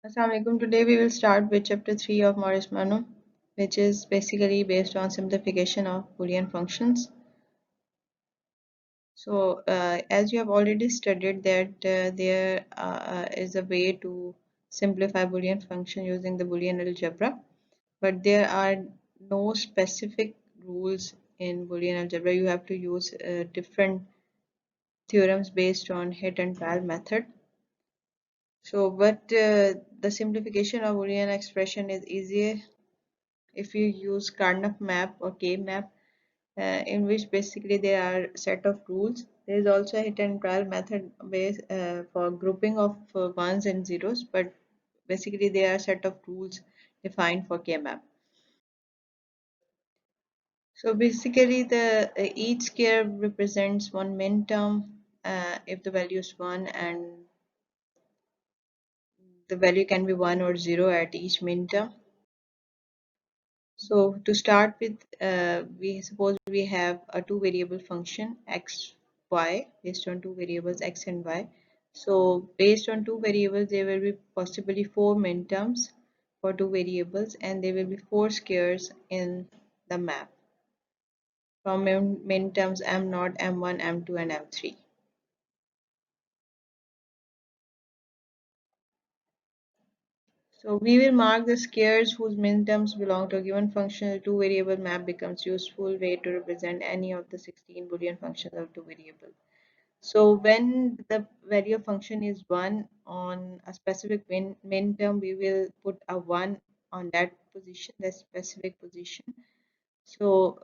Assalamualaikum. Today we will start with chapter 3 of Morris Manu, which is basically based on simplification of Boolean functions. So, as you have already studied that there is a way to simplify Boolean function using the Boolean algebra, but there are no specific rules in Boolean algebra. You have to use different theorems based on hit and pal method. So, but the simplification of Boolean expression is easier if you use Karnaugh map or K map, in which basically there are set of rules. There is also a hit and trial method based for grouping of ones and zeros, but basically there are set of rules defined for K map. So basically the each square represents one min term if the value is 1, and the value can be 1 or 0 at each min term. So to start with, we suppose we have a two variable function x, y based on two variables x and y. So based on two variables, there will be possibly four minterms for two variables, and there will be four squares in the map from minterms m0, m1, m2, and m3. So we will mark the squares whose minterms belong to a given function. The two variable map becomes useful way to represent any of the 16 Boolean functions of two variables. So when the value of function is 1 on a specific min term, we will put a 1 on that position, that specific position. So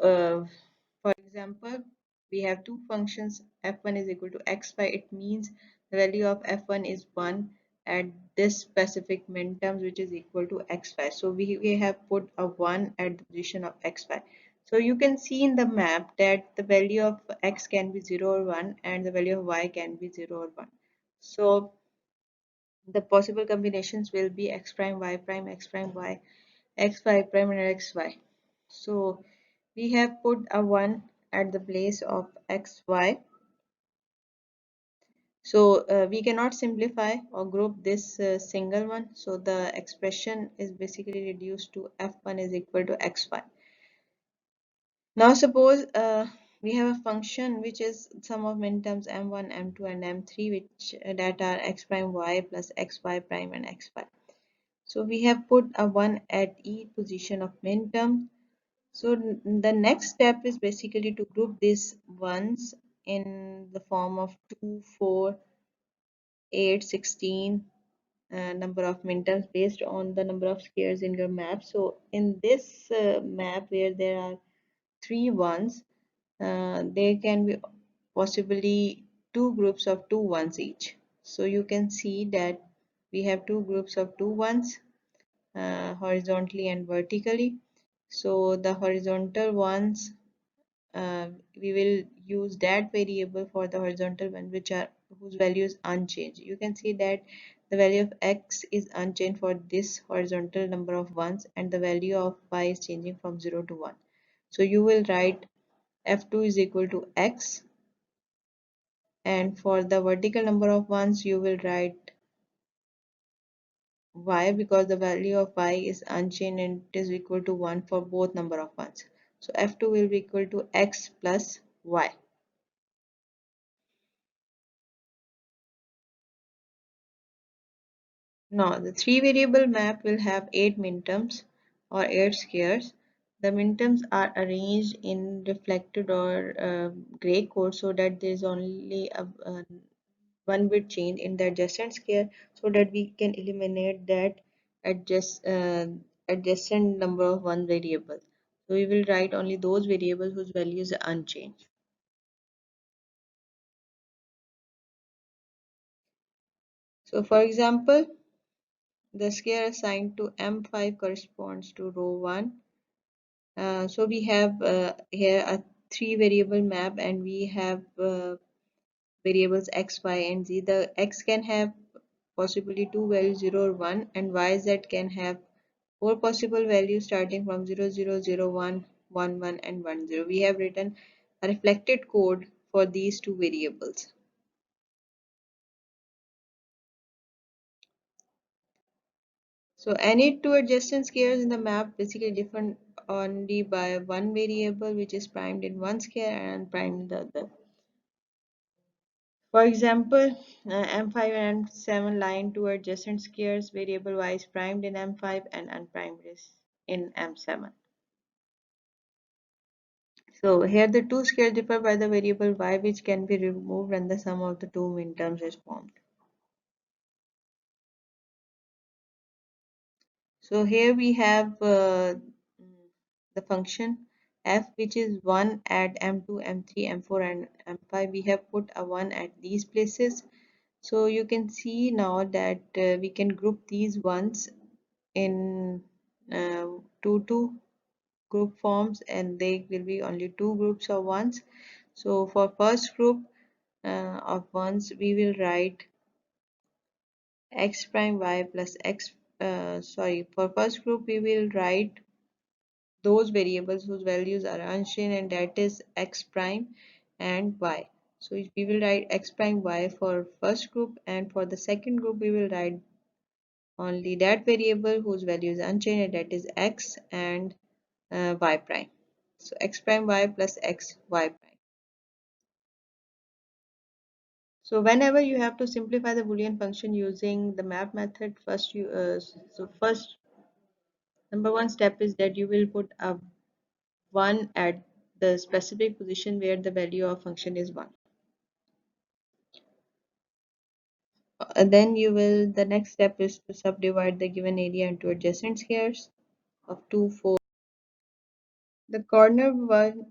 for example, we have two functions f1 is equal to xy. It means the value of f1 is 1 at this specific min terms, which is equal to xy. So we have put a 1 at the position of xy. So you can see in the map that the value of x can be 0 or 1, and the value of y can be 0 or 1. So the possible combinations will be x prime, y prime, x prime, y, xy prime, and xy. So we have put a 1 at the place of xy. So we cannot simplify or group this single one. So the expression is basically reduced to f1 is equal to xy. Now suppose we have a function which is sum of minterms m1, m2, and m3, which that are x prime y plus xy prime and xy. So we have put a 1 at each position of minterm. So the next step is basically to group these ones in the form of 2, 4, 8, 16 number of minterms based on the number of squares in your map. So in this map where there are three ones, there can be possibly two groups of two ones each. So you can see that we have two groups of two ones horizontally and vertically. So the horizontal ones, we will use that variable for the horizontal one which are whose value is unchanged. You can see that the value of x is unchanged for this horizontal number of ones, and the value of y is changing from 0 to 1. So you will write f2 is equal to x, and for the vertical number of ones you will write y, because the value of y is unchanged and it is equal to 1 for both number of ones. So f2 will be equal to x plus y. Now the three variable map will have 8 minterms or 8 squares. The minterms are arranged in reflected or gray code so that there is only a one bit change in the adjacent square, so that we can eliminate that adjacent number of one variable. So we will write only those variables whose values are unchanged. So for example, the square assigned to m5 corresponds to row 1. So we have here a three variable map, and we have variables x, y, and z. The x can have possibly two values 0 or 1, and y, z can have four possible values starting from 0, 0, 0, 1, 1, 1, and 1, 0. We have written a reflected code for these two variables. So any two adjacent squares in the map basically differ only by one variable which is primed in one square and unprimed in the other. For example, M5 and M7 line two adjacent squares, variable y is primed in M5 and unprimed is in M7. So here the two squares differ by the variable y which can be removed when the sum of the two minterms is formed. So here we have the function f which is 1 at m2, m3, m4 and m5. We have put a 1 at these places. So you can see now that we can group these ones in two group forms and they will be only two groups of ones. So for first group of ones we will write x prime y plus x for first group we will write those variables whose values are unchanged and that is x prime and y. So we will write x prime y for first group and for the second group we will write only that variable whose value is unchanged and that is x and y prime. So x prime y plus x y prime. So whenever you have to simplify the Boolean function using the map method, first number one step is that you will put a 1 at the specific position where the value of function is 1. Then the next step is to subdivide the given area into adjacent squares of 2, 4. The corner ones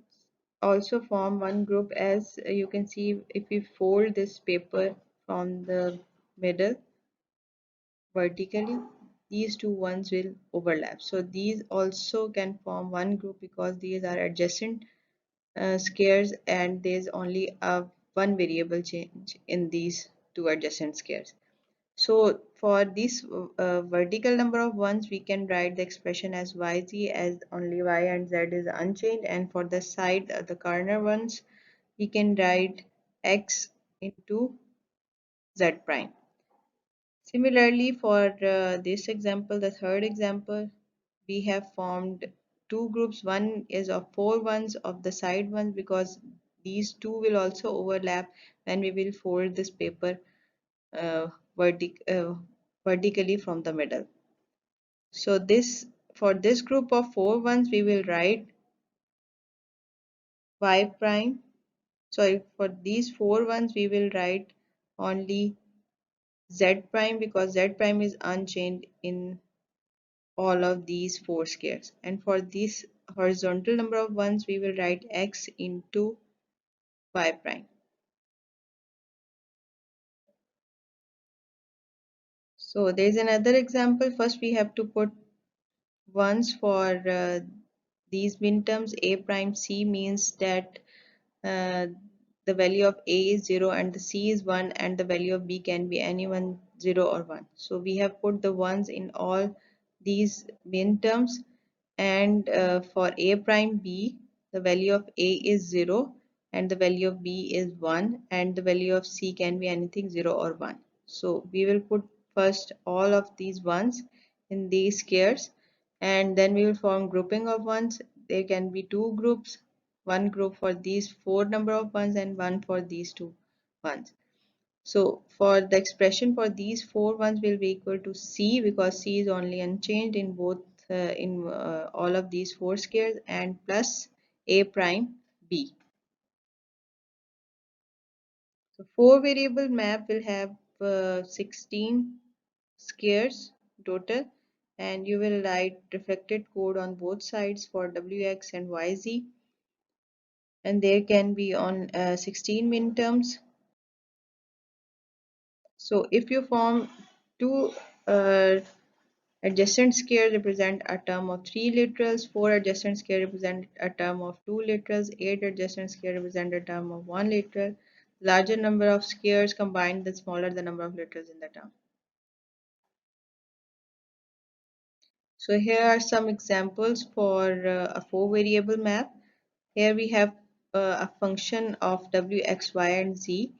also form one group as you can see if we fold this paper from the middle vertically, these two ones will overlap. So these also can form one group because these are adjacent squares and there's only a one variable change in these two adjacent squares. So for this vertical number of ones, we can write the expression as yz as only y and z is unchanged, and for the side, the corner ones, we can write x into z prime. Similarly, for this example, the third example, we have formed two groups. One is of four ones of the side ones because these two will also overlap when we will fold this paper uh, vertic vertically from the middle. So this for this group of four ones we will write y prime. Sorry, for these four ones we will write only z prime because z prime is unchanged in all of these four squares. And for this horizontal number of ones we will write x into y prime. So there is another example. First we have to put ones for these minterms. A prime c means that uh, the value of a is 0 and the c is 1 and the value of b can be anyone 0 or 1. So we have put the ones in all these minterms and for a prime b the value of a is 0 and the value of b is 1 and the value of c can be anything 0 or 1. So we will put first all of these ones in these squares and then we will form grouping of ones. There can be two groups, one group for these four number of ones and one for these two ones. So for the expression for these four ones will be equal to c because c is only unchanged in both in all of these four squares and plus a prime b. So four variable map will have 16 squares total and you will write reflected code on both sides for wx and yz and there can be on 16 minterms. So if you form two adjacent squares represent a term of 3 literals, 4 adjacent squares represent a term of 2 literals, 8 adjacent squares represent a term of 1 literal. Larger number of squares combined, the smaller the number of literals in the term. So here are some examples for a four variable map. Here we have a function of w, x, y and z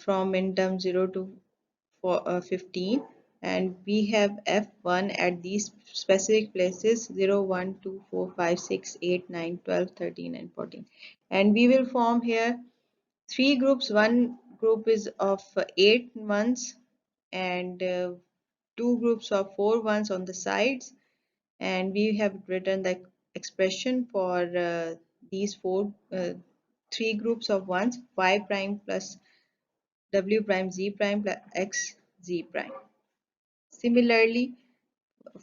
from in term 0 to 15 and we have f1 at these specific places 0, 1, 2, 4, 5, 6, 8, 9, 12, 13, and 14. And we will form here three groups. One group is of 8 ones and two groups of 4 ones on the sides, and we have written the expression for these three groups of ones: y prime plus w prime z prime plus x z prime. Similarly,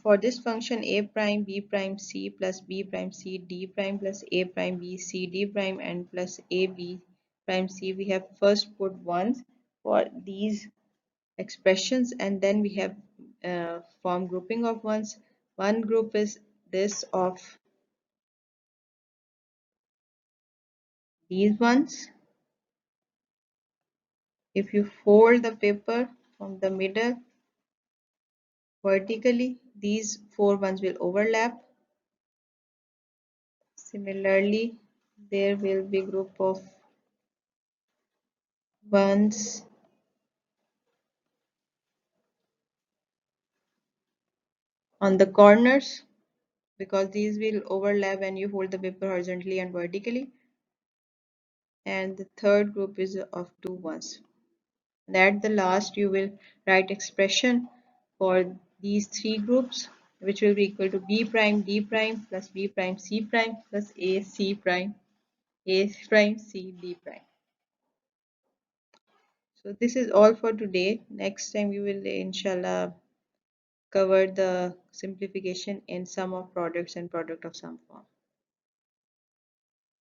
for this function a prime b prime c plus b prime c d prime plus a prime b c d prime and plus a b prime c, we have first put ones for these expressions, and then we have form grouping of ones. One group is this of these ones. If you fold the paper from the middle vertically, these four ones will overlap. Similarly, there will be group of ones on the corners, because these will overlap when you hold the paper horizontally and vertically. And the third group is of two ones. And at the last, you will write expression for these three groups, which will be equal to b prime d prime plus b prime c prime plus a prime c d prime. So this is all for today. Next time we will inshallah cover the simplification in sum of products and product of sum form.